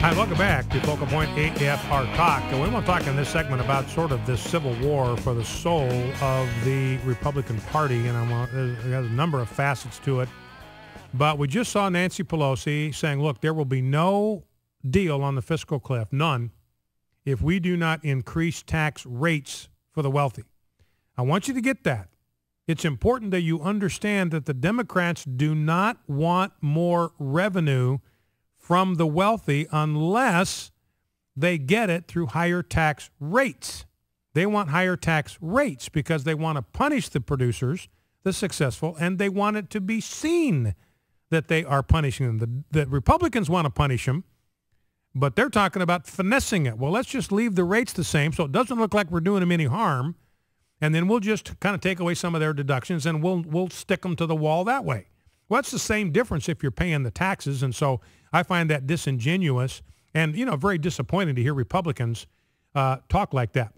Hi, welcome back to Focal Point AFR Talk. And we want to talk in this segment about sort of this civil war for the soul of the Republican Party. And it has a number of facets to it. But we just saw Nancy Pelosi saying, look, there will be no deal on the fiscal cliff, none, if we do not increase tax rates for the wealthy. I want you to get that. It's important that you understand that the Democrats do not want more revenue from the wealthy unless they get it through higher tax rates. They want higher tax rates because they want to punish the producers, the successful, and they want it to be seen that they are punishing them. The Republicans want to punish them, but they're talking about finessing it. Well, let's just leave the rates the same so it doesn't look like we're doing them any harm, and then we'll just kind of take away some of their deductions and we'll stick them to the wall that way. Well, that's the same difference if you're paying the taxes, and so I find that disingenuous and, very disappointing to hear Republicans talk like that.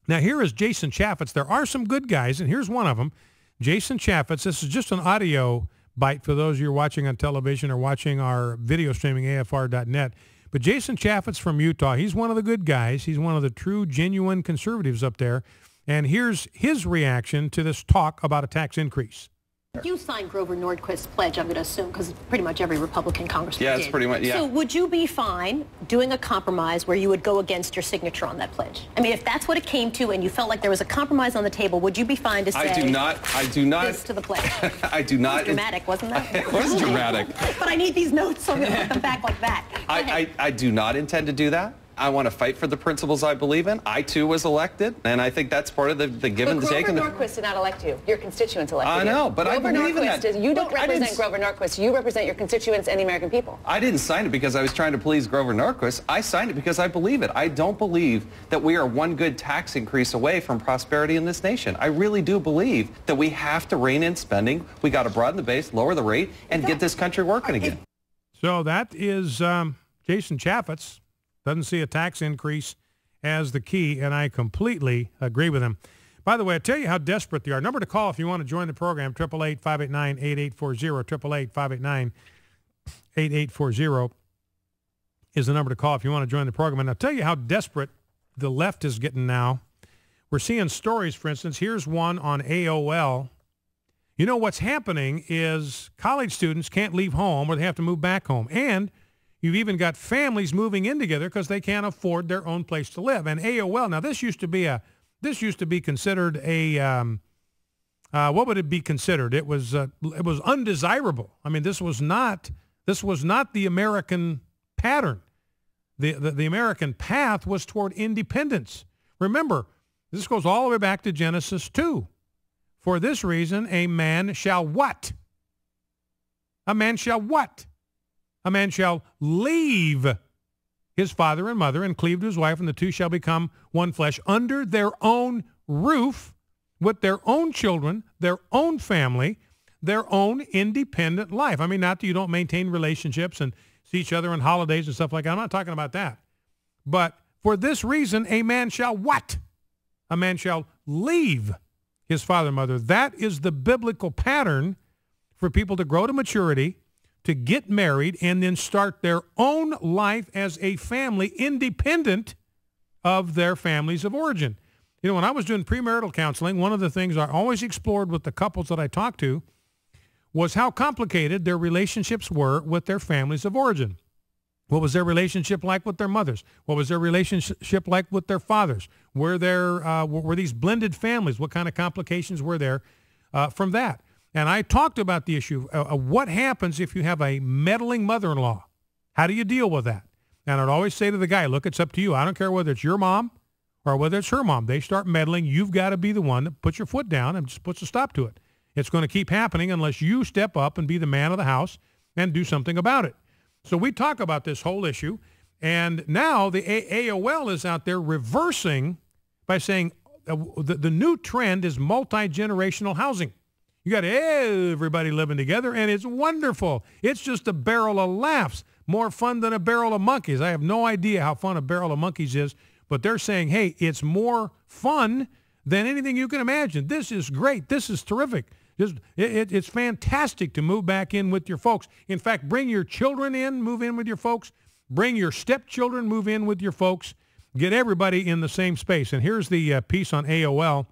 Now, here is Jason Chaffetz. There are some good guys, and here's one of them. Jason Chaffetz. This is just an audio bite for those of you watching on television or watching our video streaming, AFR.net. But Jason Chaffetz from Utah, he's one of the good guys. He's one of the true, genuine conservatives up there. And here's his reaction to this talk about a tax increase. You signed Grover Nordquist's pledge, I'm going to assume, because pretty much every Republican congressman did. Yeah, it's pretty much, yeah. So would you be fine doing a compromise where you would go against your signature on that pledge? I mean, if that's what it came to and you felt like there was a compromise on the table, would you be fine to say I do not this to the pledge? I do not. It was dramatic, wasn't that? It was dramatic. But I need these notes, so I'm going to put them back like that. I do not intend to do that. I want to fight for the principles I believe in. I, too, was elected, and I think that's part of the give and take. But Grover Norquist did not elect you. Your constituents elected you. I know, but I believe in that. You don't represent Grover Norquist. You represent your constituents and the American people. I didn't sign it because I was trying to please Grover Norquist. I signed it because I believe it. I don't believe that we are one good tax increase away from prosperity in this nation. I really do believe that we have to rein in spending. We got to broaden the base, lower the rate, and get this country working again. So that is Jason Chaffetz. Doesn't see a tax increase as the key, and I completely agree with him. By the way, I tell you how desperate they are. Number to call if you want to join the program, 888-589-8840, 888-589-8840 is the number to call if you want to join the program. And I'll tell you how desperate the left is getting now. We're seeing stories, for instance. Here's one on AOL. You know, what's happening is college students can't leave home or they have to move back home. And you've even got families moving in together because they can't afford their own place to live. And AOL, now this used to be considered a what would it be considered? It was undesirable. I mean, this was not the American pattern. The American path was toward independence. Remember, this goes all the way back to Genesis 2. For this reason, a man shall what? A man shall what? A man shall leave his father and mother and cleave to his wife, and the two shall become one flesh under their own roof with their own children, their own family, their own independent life. I mean, not that you don't maintain relationships and see each other on holidays and stuff like that. I'm not talking about that. But for this reason, a man shall what? A man shall leave his father and mother. That is the biblical pattern for people to grow to maturity, to get married, and then start their own life as a family independent of their families of origin. You know, when I was doing premarital counseling, one of the things I always explored with the couples that I talked to was how complicated their relationships were with their families of origin. What was their relationship like with their mothers? What was their relationship like with their fathers? Were these blended families? What kind of complications were there from that? And I talked about the issue of what happens if you have a meddling mother-in-law. How do you deal with that? And I'd always say to the guy, look, it's up to you. I don't care whether it's your mom or whether it's her mom. They start meddling. You've got to be the one that puts your foot down and just puts a stop to it. It's going to keep happening unless you step up and be the man of the house and do something about it. So we talk about this whole issue, and now the AOL is out there reversing by saying the new trend is multi-generational housing. You got everybody living together, and it's wonderful. It's just a barrel of laughs, more fun than a barrel of monkeys. I have no idea how fun a barrel of monkeys is, but they're saying, hey, it's more fun than anything you can imagine. This is great. This is terrific. It's fantastic to move back in with your folks. In fact, bring your children in, move in with your folks. Bring your stepchildren, move in with your folks, get everybody in the same space. And here's the piece on AOL.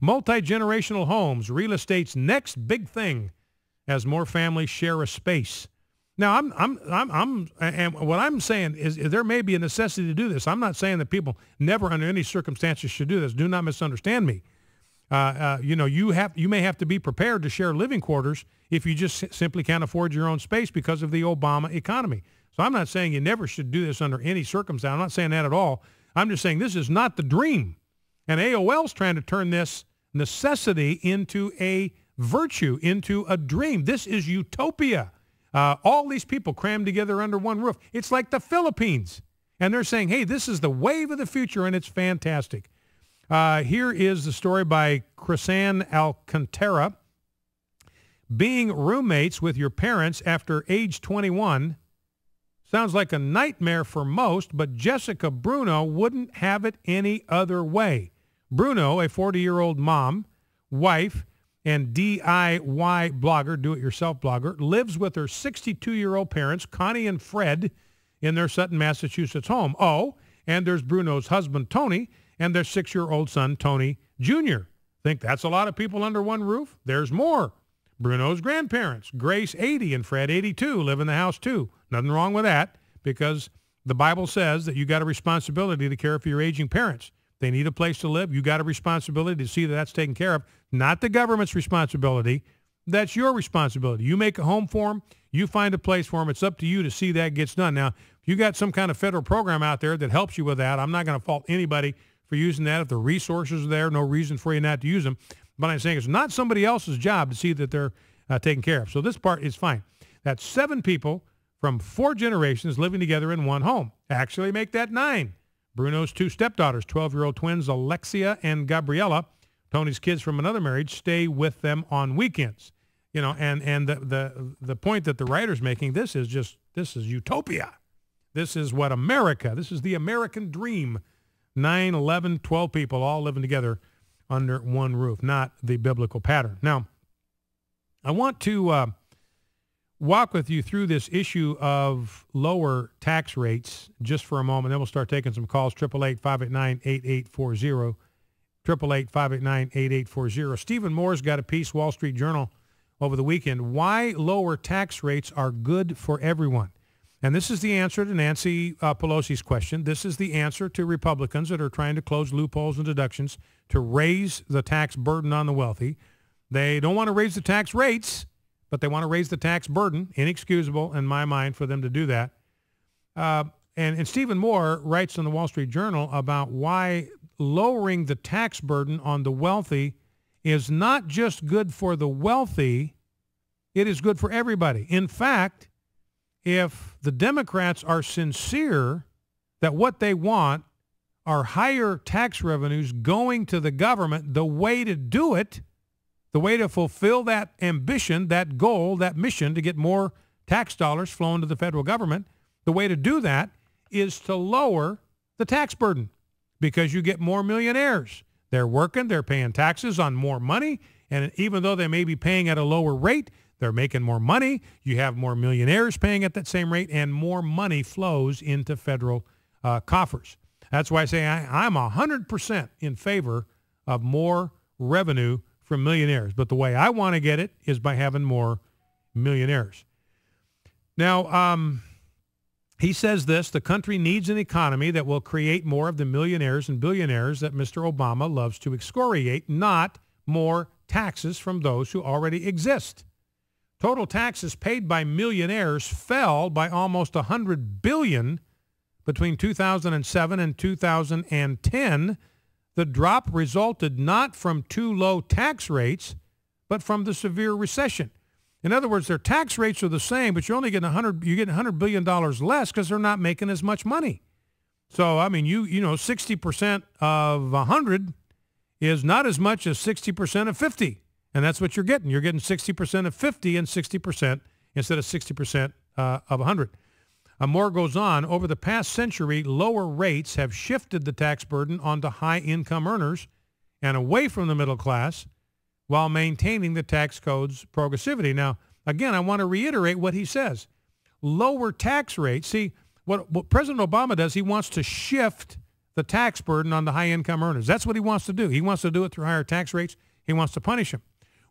Multi-generational homes, real estate's next big thing as more families share a space. Now, and what I'm saying is there may be a necessity to do this. I'm not saying that people never under any circumstances should do this. Do not misunderstand me. You may have to be prepared to share living quarters if you just simply can't afford your own space because of the Obama economy. So I'm not saying you never should do this under any circumstance. I'm not saying that at all. I'm just saying this is not the dream. And AOL's trying to turn this necessity into a virtue, into a dream. This is utopia. All these people crammed together under one roof. It's like the Philippines. And they're saying, hey, this is the wave of the future, and it's fantastic. Here is the story by Crisan Alcantara. Being roommates with your parents after age 21 sounds like a nightmare for most, but Jessica Bruno wouldn't have it any other way. Bruno, a 40-year-old mom, wife, and DIY blogger, do-it-yourself blogger, lives with her 62-year-old parents, Connie and Fred, in their Sutton, Massachusetts home. Oh, and there's Bruno's husband, Tony, and their 6-year-old son, Tony Jr. Think that's a lot of people under one roof? There's more. Bruno's grandparents, Grace 80 and Fred 82, live in the house too. Nothing wrong with that because the Bible says that you got a responsibility to care for your aging parents. They need a place to live. You got a responsibility to see that that's taken care of. Not the government's responsibility. That's your responsibility. You make a home for them. You find a place for them. It's up to you to see that gets done. Now, if you got some kind of federal program out there that helps you with that, I'm not going to fault anybody for using that. If the resources are there, no reason for you not to use them. But I'm saying it's not somebody else's job to see that they're taken care of. So this part is fine. That's 7 people from 4 generations living together in one home. Actually make that 9. Bruno's 2 stepdaughters, 12-year-old twins Alexia and Gabriella. Tony's kids from another marriage stay with them on weekends. You know, and the point that the writer's making, this is utopia. This is what America, this is the American dream. 9, 11, 12 people all living together under one roof, not the biblical pattern. Now, I want to walk with you through this issue of lower tax rates just for a moment. Then we'll start taking some calls, 888-589-8840, 888-589-8840. Stephen Moore's got a piece, Wall Street Journal, over the weekend, why lower tax rates are good for everyone. And this is the answer to Nancy Pelosi's question. This is the answer to Republicans that are trying to close loopholes and deductions to raise the tax burden on the wealthy. They don't want to raise the tax rates, but they want to raise the tax burden. Inexcusable in my mind for them to do that. And Stephen Moore writes in the Wall Street Journal about why lowering the tax burden on the wealthy is not just good for the wealthy, it is good for everybody. In fact, if the Democrats are sincere that what they want are higher tax revenues going to the government, the way to do it, the way to fulfill that ambition, that goal, that mission to get more tax dollars flowing to the federal government, the way to do that is to lower the tax burden because you get more millionaires. They're working, they're paying taxes on more money, and even though they may be paying at a lower rate, they're making more money. You have more millionaires paying at that same rate, and more money flows into federal coffers. That's why I say I'm 100% in favor of more revenue from millionaires. But the way I want to get it is by having more millionaires. Now, he says this, the country needs an economy that will create more of the millionaires and billionaires that Mr. Obama loves to excoriate, not more taxes from those who already exist. Total taxes paid by millionaires fell by almost $100 billion between 2007 and 2010. The drop resulted not from too low tax rates, but from the severe recession. In other words, their tax rates are the same, but you're only getting $100 billion less because they're not making as much money. So, I mean, you know, 60% of 100 is not as much as 60% of 50. And that's what you're getting. You're getting 60% of 50 and 60% instead of 60% of 100. Moore goes on, over the past century, lower rates have shifted the tax burden onto high-income earners and away from the middle class while maintaining the tax code's progressivity. Now, again, I want to reiterate what he says. Lower tax rates. See, What President Obama does, he wants to shift the tax burden on the high-income earners. That's what he wants to do. He wants to do it through higher tax rates. He wants to punish them.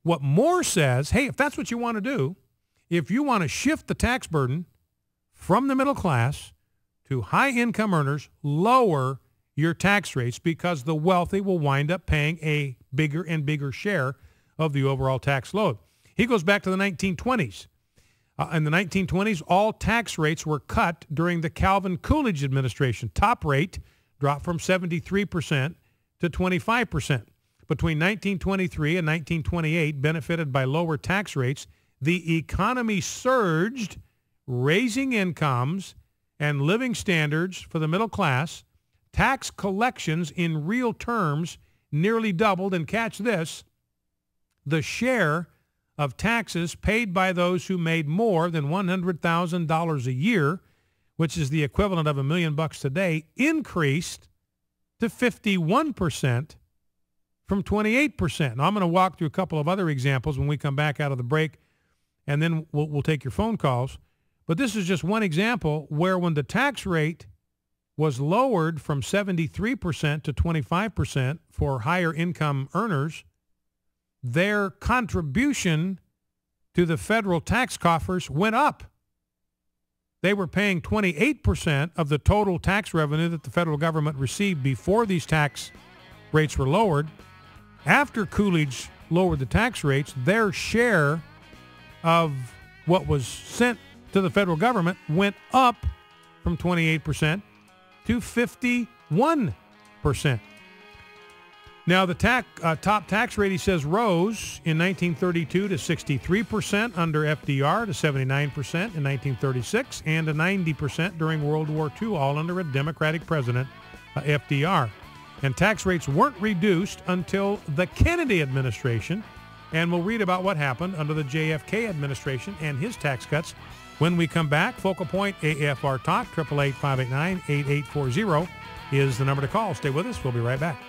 What Moore says, hey, if that's what you want to do, if you want to shift the tax burden from the middle class to high-income earners, lower your tax rates because the wealthy will wind up paying a bigger and bigger share of the overall tax load. He goes back to the 1920s. In the 1920s, all tax rates were cut during the Calvin Coolidge administration. Top rate dropped from 73% to 25%. Between 1923 and 1928, benefited by lower tax rates, the economy surged, raising incomes and living standards for the middle class. Tax collections in real terms nearly doubled. And catch this, the share of taxes paid by those who made more than $100,000 a year, which is the equivalent of $1 million today, increased to 51% from 28%. Now, I'm going to walk through a couple of other examples when we come back out of the break, and then we'll take your phone calls. But this is just one example where when the tax rate was lowered from 73% to 25% for higher income earners, their contribution to the federal tax coffers went up. They were paying 28% of the total tax revenue that the federal government received before these tax rates were lowered. After Coolidge lowered the tax rates, their share of what was sent to the federal government went up from 28% to 51%. Now, the top tax rate, he says, rose in 1932 to 63% under FDR, to 79% in 1936, and to 90% during World War II, all under a Democratic president, FDR. And tax rates weren't reduced until the Kennedy administration, and we'll read about what happened under the JFK administration and his tax cuts when we come back. Focal Point AFR Talk, 888-589-8840 is the number to call. Stay with us. We'll be right back.